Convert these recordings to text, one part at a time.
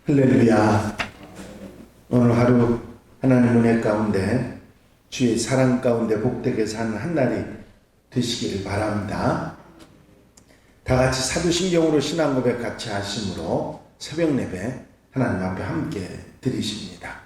할렐루야. 오늘 하루 하나님 은혜 가운데 주의 사랑 가운데 복되게 사는 한 날이 되시기를 바랍니다. 다 같이 사도신경으로 신앙 고백 같이 하심으로 새벽 예배 하나님 앞에 함께 드리십니다.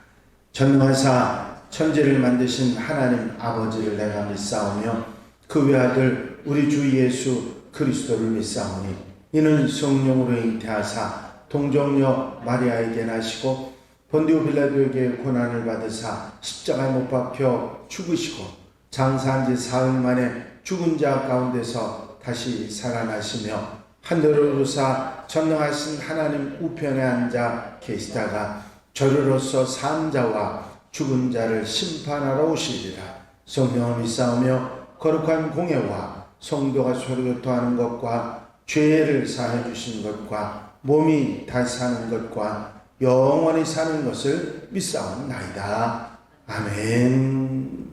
전능하사 천지를 만드신 하나님 아버지를 내가 믿사오며 그 외아들 우리 주 예수 그리스도를 믿사오니 이는 성령으로 잉태하사 동정녀 마리아에게 나시고 본디오 빌라도에게 고난을 받으사 십자가에 못 박혀 죽으시고 장사한 지 사흘 만에 죽은 자 가운데서 다시 살아나시며 하늘을 오르사 전능하신 하나님 우편에 앉아 계시다가 저리로서 산 자와 죽은 자를 심판하러 오시리라. 성령을 믿사오며 거룩한 공예와 성도가 서로 교통하는 것과 죄를 사해 주신 것과 몸이 다시 사는 것과 영원히 사는 것을 믿사옵나이다. 아멘.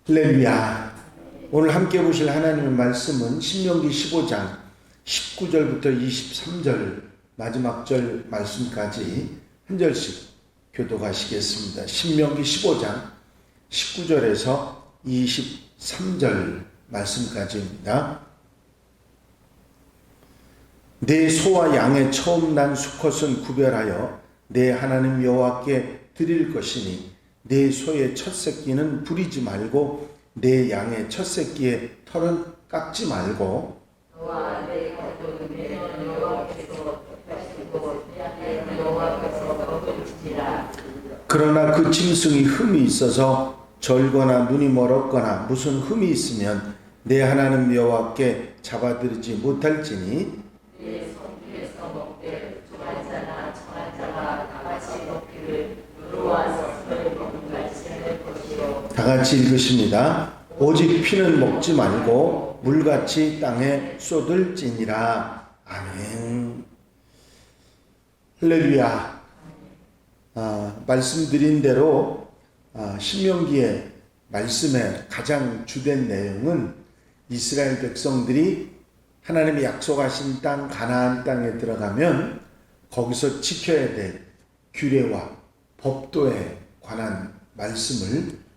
할렐루야. 오늘 함께 보실 하나님의 말씀은 신명기 15장 19절부터 23절 마지막 절 말씀까지 한 절씩 교독하시겠습니다. 신명기 15장 19절에서 23절 말씀까지입니다. 내 소와 양의 처음 난 수컷은 구별하여 내 하나님 여호와께 드릴 것이니 내 소의 첫 새끼는 부리지 말고 내 양의 첫 새끼의 털은 깎지 말고 그러나 그 짐승이 흠이 있어서 절거나 눈이 멀었거나 무슨 흠이 있으면 내 하나님 여호와께 잡아들이지 못할지니 다 같이 읽으십니다. 오직 피는 먹지 말고 물같이 땅에 쏟을지니라. 아멘. 할렐루야. 말씀드린 대로 신명기의 말씀의 가장 주된 내용은 이스라엘 백성들이 하나님이 약속하신 땅 가나안 땅에 들어가면 거기서 지켜야 될 규례와 법도에 관한 말씀을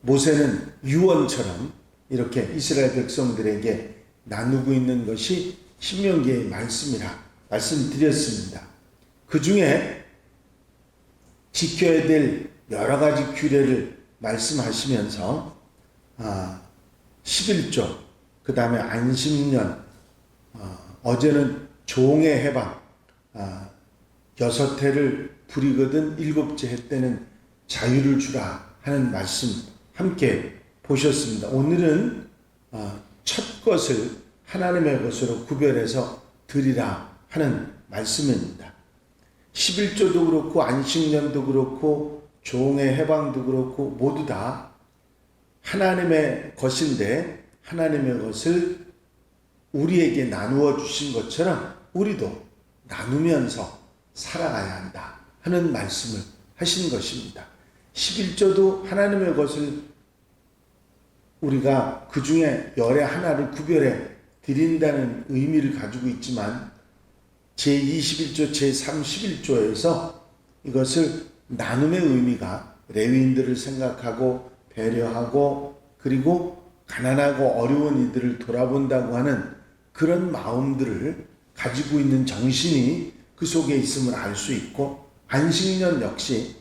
모세는 유언처럼 이렇게 이스라엘 백성들에게 나누고 있는 것이 신명기의 말씀이라 말씀드렸습니다. 그 중에 지켜야 될 여러 가지 규례를 말씀하시면서 11조, 그 다음에 안식년, 어제는 종의 해방, 6해를 부리거든 7째 해 때는 자유를 주라 하는 말씀 함께 보셨습니다. 오늘은 첫 것을 하나님의 것으로 구별해서 드리라 하는 말씀입니다. 11조도 그렇고 안식년도 그렇고 종의 해방도 그렇고 모두 다 하나님의 것인데 하나님의 것을 우리에게 나누어 주신 것처럼 우리도 나누면서 살아가야 한다 하는 말씀을 하신 것입니다. 11조도 하나님의 것을 우리가 그 중에 열의 하나를 구별해 드린다는 의미를 가지고 있지만 제21조, 제31조에서 이것을 나눔의 의미가 레위인들을 생각하고 배려하고 그리고 가난하고 어려운 이들을 돌아본다고 하는 그런 마음들을 가지고 있는 정신이 그 속에 있음을 알 수 있고 안식년 역시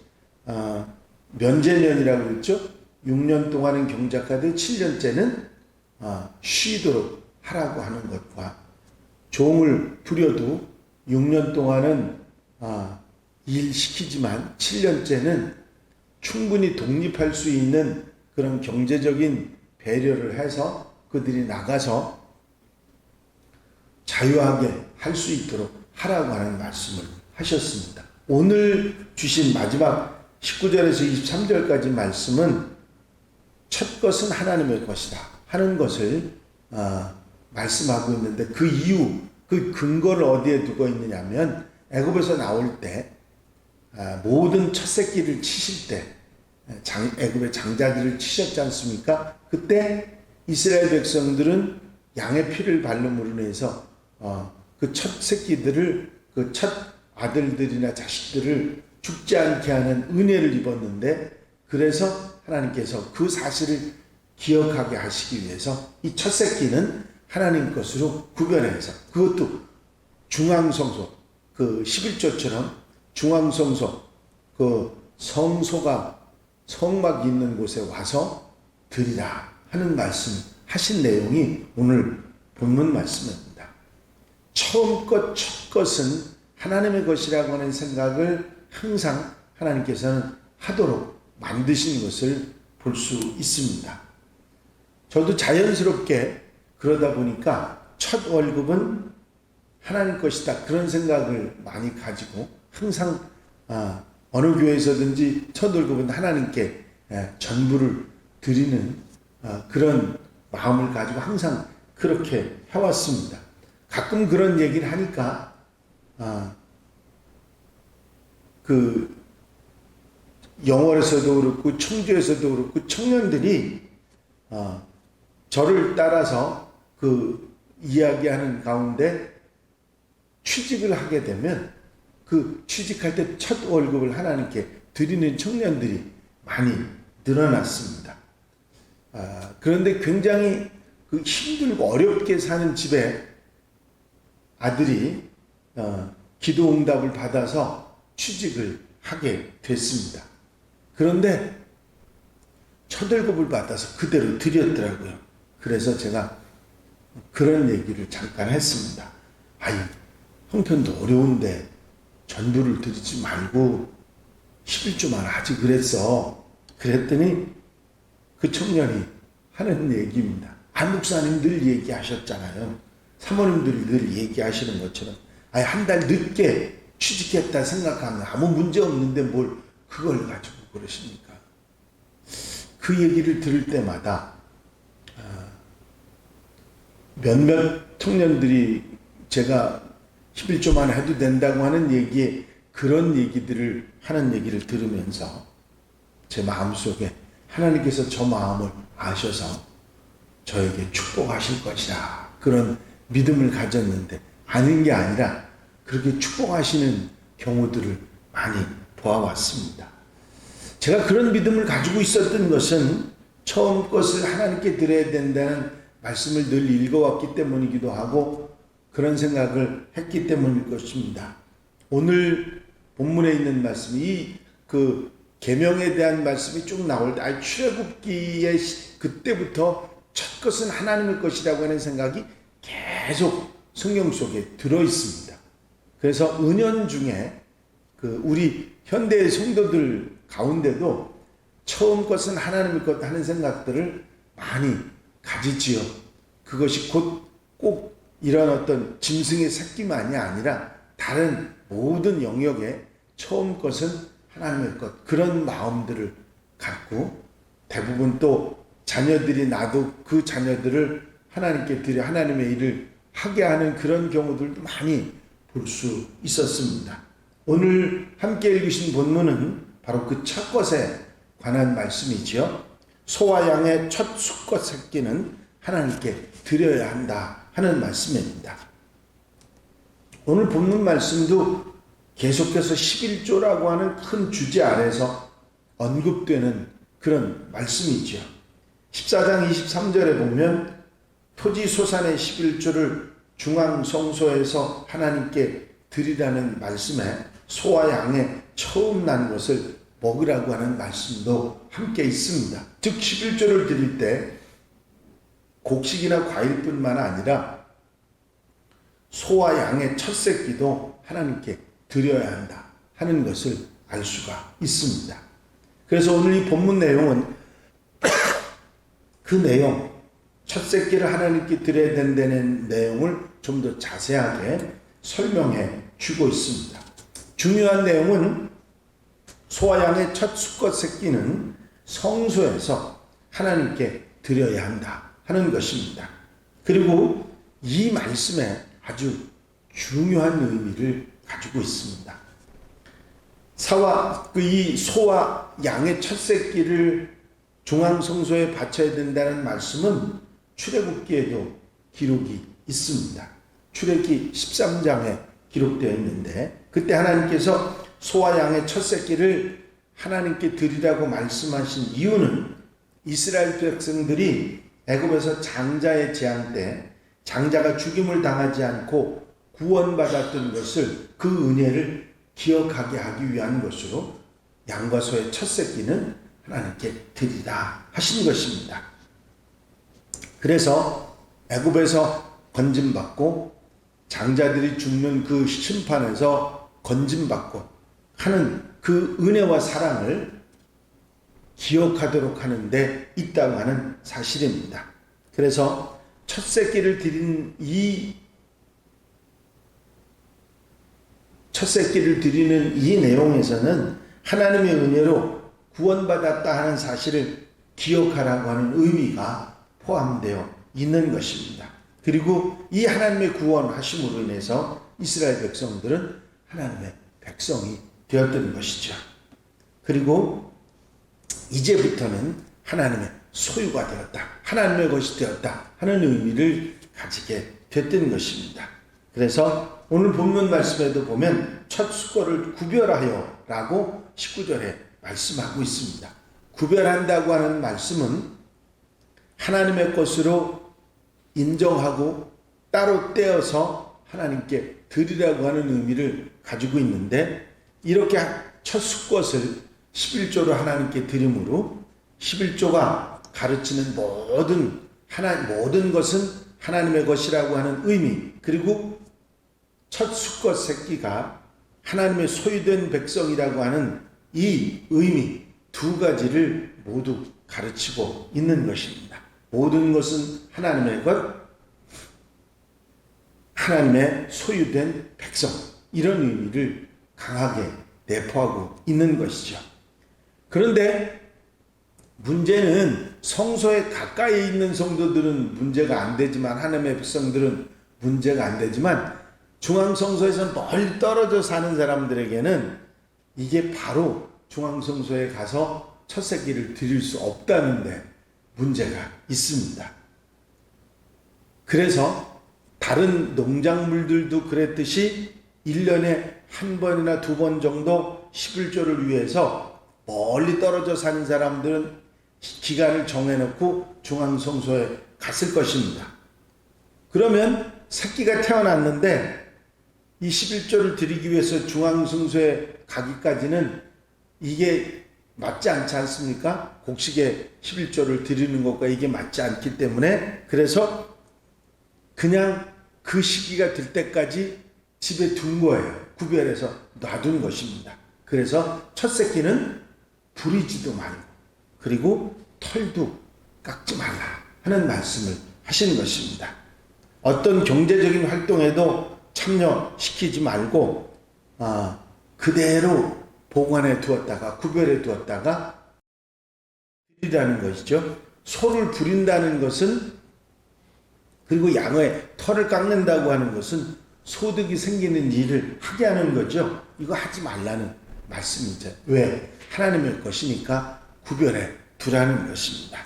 면제년이라고 그랬죠. 6년 동안은 경작하되 7년째는 쉬도록 하라고 하는 것과 종을 부려도 6년 동안은 일시키지만 7년째는 충분히 독립할 수 있는 그런 경제적인 배려를 해서 그들이 나가서 자유하게 할 수 있도록 하라고 하는 말씀을 하셨습니다. 오늘 주신 마지막 19절에서 23절까지 말씀은 첫 것은 하나님의 것이다 하는 것을 말씀하고 있는데 그 이유, 그 근거를 어디에 두고 있느냐면 애굽에서 나올 때 모든 첫 새끼를 치실 때 애굽의 장자들을 치셨지 않습니까? 그때 이스라엘 백성들은 양의 피를 바름으로 인해서 그 첫 새끼들을, 그 첫 아들들이나 자식들을 죽지 않게 하는 은혜를 입었는데, 그래서 하나님께서 그 사실을 기억하게 하시기 위해서 이 첫 새끼는 하나님 것으로 구별해서, 그것도 중앙성소, 그 11조처럼 중앙성소, 그 성소가 성막이 있는 곳에 와서 드리라 하는 말씀 하신 내용이 오늘 본문 말씀입니다. 처음 것, 첫 것은 하나님의 것이라고 하는 생각을 항상 하나님께서는 하도록 만드신 것을 볼 수 있습니다. 저도 자연스럽게 그러다 보니까 첫 월급은 하나님 것이다, 그런 생각을 많이 가지고 항상 어느 교회에서든지 첫 월급은 하나님께 전부를 드리는 그런 마음을 가지고 항상 그렇게 해왔습니다. 가끔 그런 얘기를 하니까 그 영월에서도 그렇고 청주에서도 그렇고 청년들이 저를 따라서 그 이야기하는 가운데 취직을 하게 되면 그 취직할 때 첫 월급을 하나님께 드리는 청년들이 많이 늘어났습니다. 그런데 굉장히 그 힘들고 어렵게 사는 집에 아들이 기도 응답을 받아서 취직을 하게 됐습니다. 그런데 첫 월급을 받아서 그대로 드렸더라고요. 그래서 제가 그런 얘기를 잠깐 했습니다. 아이, 형편도 어려운데 전부를 드리지 말고 11조만 하지 그랬어. 그랬더니 그 청년이 하는 얘기입니다. 안 목사님 늘 얘기하셨잖아요. 사모님들이 늘 얘기하시는 것처럼 한 달 늦게 취직했다 생각하면 아무 문제 없는데 뭘 그걸 가지고 그러십니까? 그 얘기를 들을 때마다 몇몇 청년들이 제가 11조만 해도 된다고 하는 얘기에 그런 얘기들을 하는 얘기를 들으면서 제 마음속에 하나님께서 저 마음을 아셔서 저에게 축복하실 것이라 그런 믿음을 가졌는데, 아닌 게 아니라 그렇게 축복하시는 경우들을 많이 보아왔습니다. 제가 그런 믿음을 가지고 있었던 것은 처음 것을 하나님께 드려야 된다는 말씀을 늘 읽어왔기 때문이기도 하고 그런 생각을 했기 때문일 것입니다. 오늘 본문에 있는 말씀이 그 계명에 대한 말씀이 쭉 나올 때 출애굽기에 그때부터 첫 것은 하나님의 것이라고 하는 생각이 계속 성경 속에 들어 있습니다. 그래서 은연중에 그 우리 현대의 성도들 가운데도 처음 것은 하나님의 것 하는 생각들을 많이 가지지요. 그것이 곧 꼭 이런 어떤 짐승의 새끼만이 아니라 다른 모든 영역에 처음 것은 하나님의 것, 그런 마음들을 갖고 대부분 또 자녀들이 나도 그 자녀들을 하나님께 드려 하나님의 일을 하게 하는 그런 경우들도 많이 볼 수 있었습니다. 오늘 함께 읽으신 본문은 바로 그 첫 것에 관한 말씀이지요. 소와 양의 첫 수컷 새끼는 하나님께 드려야 한다 하는 말씀입니다. 오늘 본문 말씀도 계속해서 11조라고 하는 큰 주제 아래서 언급되는 그런 말씀이지요. 14장 23절에 보면 토지 소산의 11조를 중앙성소에서 하나님께 드리라는 말씀에 소와 양의 처음 난 것을 먹으라고 하는 말씀도 함께 있습니다. 즉 11조를 드릴 때 곡식이나 과일뿐만 아니라 소와 양의 첫 새끼도 하나님께 드려야 한다 하는 것을 알 수가 있습니다. 그래서 오늘 이 본문 내용은 그 내용, 첫 새끼를 하나님께 드려야 된다는 내용을 좀 더 자세하게 설명해 주고 있습니다. 중요한 내용은 소와 양의 첫 수컷 새끼는 성소에서 하나님께 드려야 한다 하는 것입니다. 그리고 이 말씀에 아주 중요한 의미를 가지고 있습니다. 이 소와 양의 첫 새끼를 중앙성소에 바쳐야 된다는 말씀은 출애굽기에도 기록이 있습니다. 출애굽기 13장에 기록되어 있는데, 그때 하나님께서 소와 양의 첫 새끼를 하나님께 드리라고 말씀하신 이유는 이스라엘 백성들이 애굽에서 장자의 재앙 때 장자가 죽임을 당하지 않고 구원받았던 것을, 그 은혜를 기억하게 하기 위한 것으로 양과 소의 첫 새끼는 하나님께 드리라 하신 것입니다. 그래서 애굽에서 건짐받고 장자들이 죽는 그 심판에서 건짐받고 하는 그 은혜와 사랑을 기억하도록 하는 데 있다고 하는 사실입니다. 그래서 첫 새끼를 드린 이 내용에서는 하나님의 은혜로 구원받았다 하는 사실을 기억하라고 하는 의미가 포함되어 있는 것입니다. 그리고 이 하나님의 구원하심으로 인해서 이스라엘 백성들은 하나님의 백성이 되었던 것이죠. 그리고 이제부터는 하나님의 소유가 되었다, 하나님의 것이 되었다 하는 의미를 가지게 됐던 것입니다. 그래서 오늘 본문 말씀에도 보면 첫 수고를 구별하여 라고 19절에 말씀하고 있습니다. 구별한다고 하는 말씀은 하나님의 것으로 인정하고 따로 떼어서 하나님께 드리라고 하는 의미를 가지고 있는데, 이렇게 첫 수것을 11조로 하나님께 드림으로 11조가 가르치는 모든 것은 하나님의 것이라고 하는 의미, 그리고 첫 수것 새끼가 하나님의 소유된 백성이라고 하는 이 의미 두 가지를 모두 가르치고 있는 것입니다. 모든 것은 하나님의 것, 하나님의 소유된 백성, 이런 의미를 강하게 내포하고 있는 것이죠. 그런데 문제는 성소에 가까이 있는 성도들은 문제가 안 되지만, 하나님의 백성들은 문제가 안 되지만, 중앙성소에서 멀리 떨어져 사는 사람들에게는 이게 바로 중앙성소에 가서 첫 새끼를 드릴 수 없다는데 문제가 있습니다. 그래서 다른 농작물들도 그랬듯이 1년에 한 번이나 두 번 정도 11조를 위해서 멀리 떨어져 사는 사람들은 기간을 정해놓고 중앙성소에 갔을 것입니다. 그러면 새끼가 태어났는데 이 11조를 드리기 위해서 중앙성소에 가기까지는 이게 맞지 않지 않습니까? 곡식에 11조를 드리는 것과 이게 맞지 않기 때문에, 그래서 그냥 그 시기가 될 때까지 집에 둔 거예요. 구별해서 놔둔 것입니다. 그래서 첫 새끼는 부리지도 말고, 그리고 털도 깎지 말라 하는 말씀을 하시는 것입니다. 어떤 경제적인 활동에도 참여시키지 말고 그대로 보관해 두었다가, 구별해 두었다가 드리라는 것이죠. 소를 부린다는 것은, 그리고 양의 털을 깎는다고 하는 것은 소득이 생기는 일을 하게 하는 거죠. 이거 하지 말라는 말씀이죠. 왜? 하나님의 것이니까 구별해 두라는 것입니다.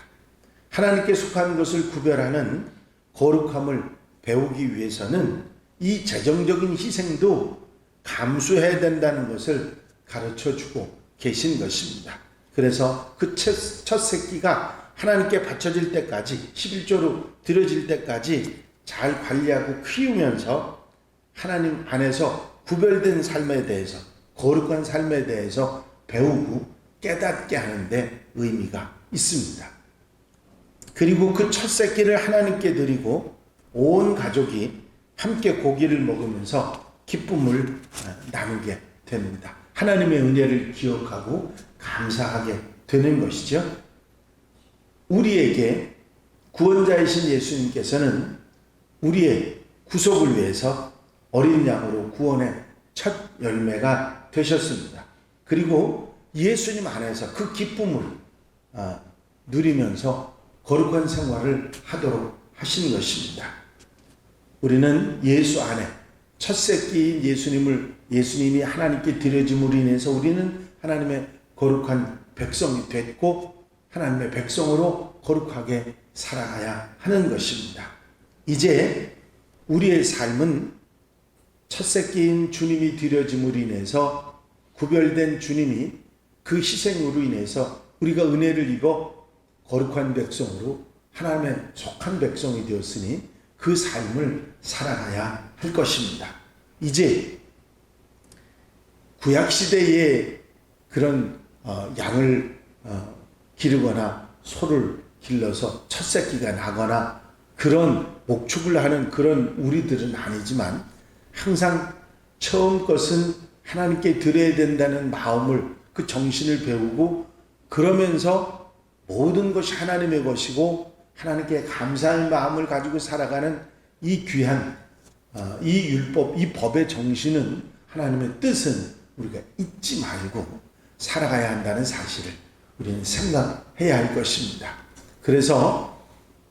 하나님께 속한 것을 구별하는 거룩함을 배우기 위해서는 이 재정적인 희생도 감수해야 된다는 것을 가르쳐주고 계신 것입니다. 그래서 그 첫 새끼가 하나님께 바쳐질 때까지, 11조로 드려질 때까지 잘 관리하고 키우면서 하나님 안에서 구별된 삶에 대해서, 거룩한 삶에 대해서 배우고 깨닫게 하는데 의미가 있습니다. 그리고 그 첫 새끼를 하나님께 드리고 온 가족이 함께 고기를 먹으면서 기쁨을 나누게 됩니다. 하나님의 은혜를 기억하고 감사하게 되는 것이죠. 우리에게 구원자이신 예수님께서는 우리의 구속을 위해서 어린 양으로 구원의 첫 열매가 되셨습니다. 그리고 예수님 안에서 그 기쁨을 누리면서 거룩한 생활을 하도록 하신 것입니다. 우리는 예수 안에 첫 새끼인 예수님이 하나님께 드려짐으로 인해서 우리는 하나님의 거룩한 백성이 됐고 하나님의 백성으로 거룩하게 살아가야 하는 것입니다. 이제 우리의 삶은 첫 새끼인 주님이 드려짐으로 인해서 구별된 주님이 그 희생으로 인해서 우리가 은혜를 입어 거룩한 백성으로 하나님의 속한 백성이 되었으니 그 삶을 살아가야 할 것입니다. 이제 구약시대의 그런 양을 기르거나 소를 길러서 첫 새끼가 나거나 그런 목축을 하는 그런 우리들은 아니지만 항상 처음 것은 하나님께 드려야 된다는 마음을 그 정신을 배우고 그러면서 모든 것이 하나님의 것이고 하나님께 감사의 마음을 가지고 살아가는 이 귀한 이 율법, 이 법의 정신은 하나님의 뜻은 우리가 잊지 말고 살아가야 한다는 사실을 우리는 생각해야 할 것입니다. 그래서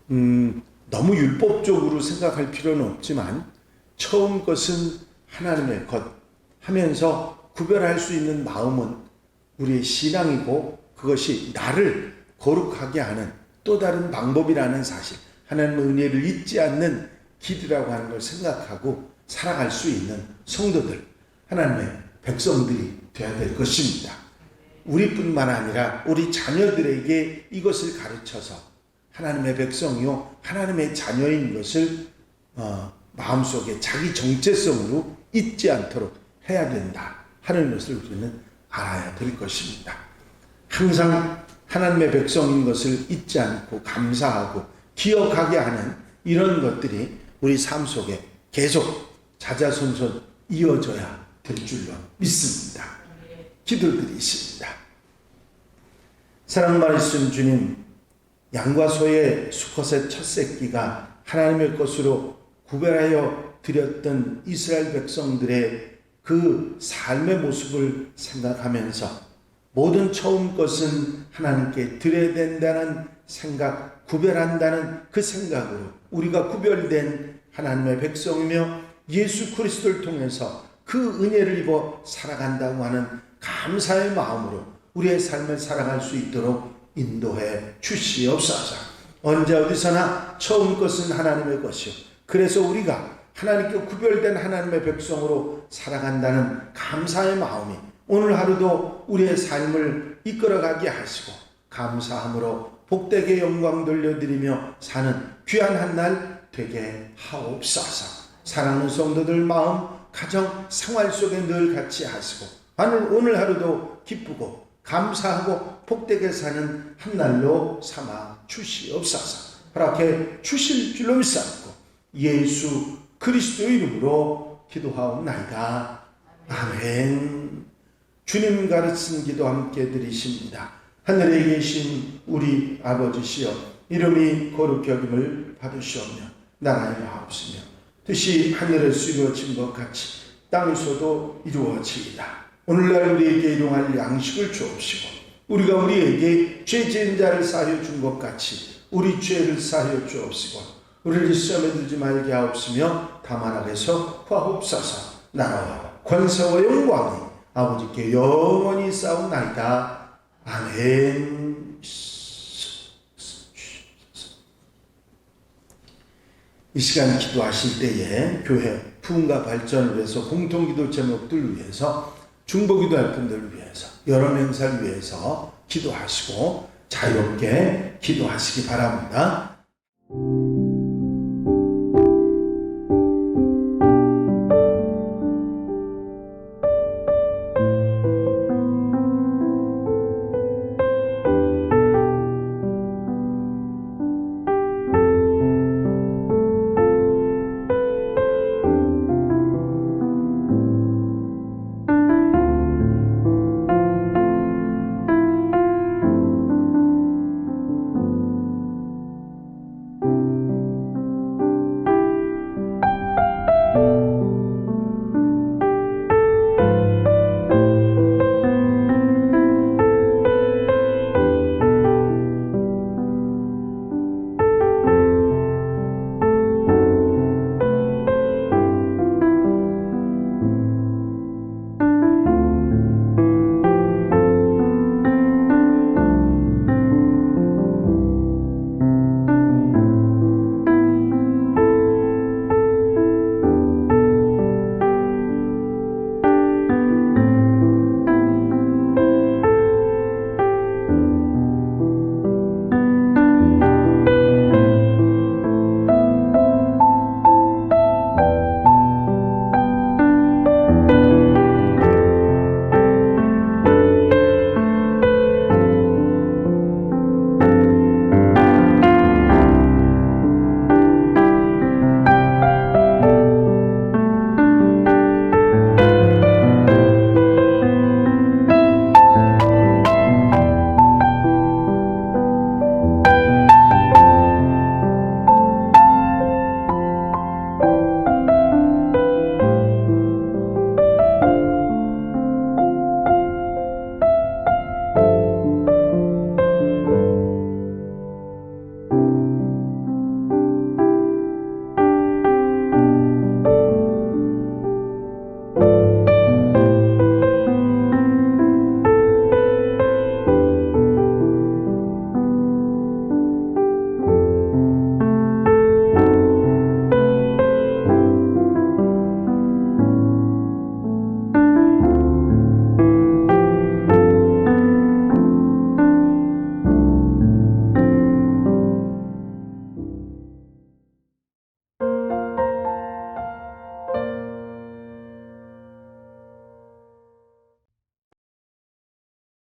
너무 율법적으로 생각할 필요는 없지만 처음 것은 하나님의 것 하면서 구별할 수 있는 마음은 우리의 신앙이고 그것이 나를 거룩하게 하는 또 다른 방법이라는 사실, 하나님의 은혜를 잊지 않는 길이라고 하는 걸 생각하고 살아갈 수 있는 성도들, 하나님의 백성들이 되어야 될 것입니다. 우리뿐만 아니라 우리 자녀들에게 이것을 가르쳐서 하나님의 백성이요 하나님의 자녀인 것을 마음속에 자기 정체성으로 잊지 않도록 해야 된다 하는 것을 우리는 알아야 될 것입니다. 항상 하나님의 백성인 것을 잊지 않고 감사하고 기억하게 하는 이런 것들이 우리 삶 속에 계속 자자손손 이어져야 될 줄로 믿습니다. 기도드리십니다. 사랑 많으신 주님, 양과 소의 수컷의 첫 새끼가 하나님의 것으로 구별하여 드렸던 이스라엘 백성들의 그 삶의 모습을 생각하면서 모든 처음 것은 하나님께 드려야 된다는 생각, 구별한다는 그 생각으로 우리가 구별된 하나님의 백성이며 예수 그리스도를 통해서 그 은혜를 입어 살아간다고 하는 감사의 마음으로 우리의 삶을 살아갈 수 있도록 인도해 주시옵소서. 언제 어디서나 처음 것은 하나님의 것이요 그래서 우리가 하나님께 구별된 하나님의 백성으로 살아간다는 감사의 마음이 오늘 하루도 우리의 삶을 이끌어가게 하시고 감사함으로 복되게 영광 돌려드리며 사는 귀한 한 날 되게 하옵소서. 사랑하는 성도들 마음, 가정, 생활 속에 늘 같이 하시고 오늘 하루도 기쁘고 감사하고 복되게 사는 한 날로 삼아 주시옵소서. 허락해 주실 줄로 믿사옵고 예수 그리스도 이름으로 기도하옵나이다. 아멘. 주님 가르친 기도 함께 드리십니다. 하늘에 계신 우리 아버지시여, 이름이 거룩히 여김을 받으시오며 나라의 하옵시며 뜻이 하늘에서 이루어진 것 같이 땅에서도 이루어지이다. 오늘날 우리에게 일용할 양식을 주옵시고 우리가 우리에게 죄 지은 자를 사하여 준 것 같이 우리 죄를 사하여 주옵시고 우리를 시험에 들지 말게 하옵시며 다만 악에서 구하옵소서. 나라와 권세와 영광이 아버지께 영원히 싸움나이다. 아멘. 이 시간 기도하실 때에 교회 부흥과 발전을 위해서 공통기도 제목들 위해서 중보기도할 분들을 위해서 여러 명사를 위해서 기도하시고 자유롭게 기도하시기 바랍니다.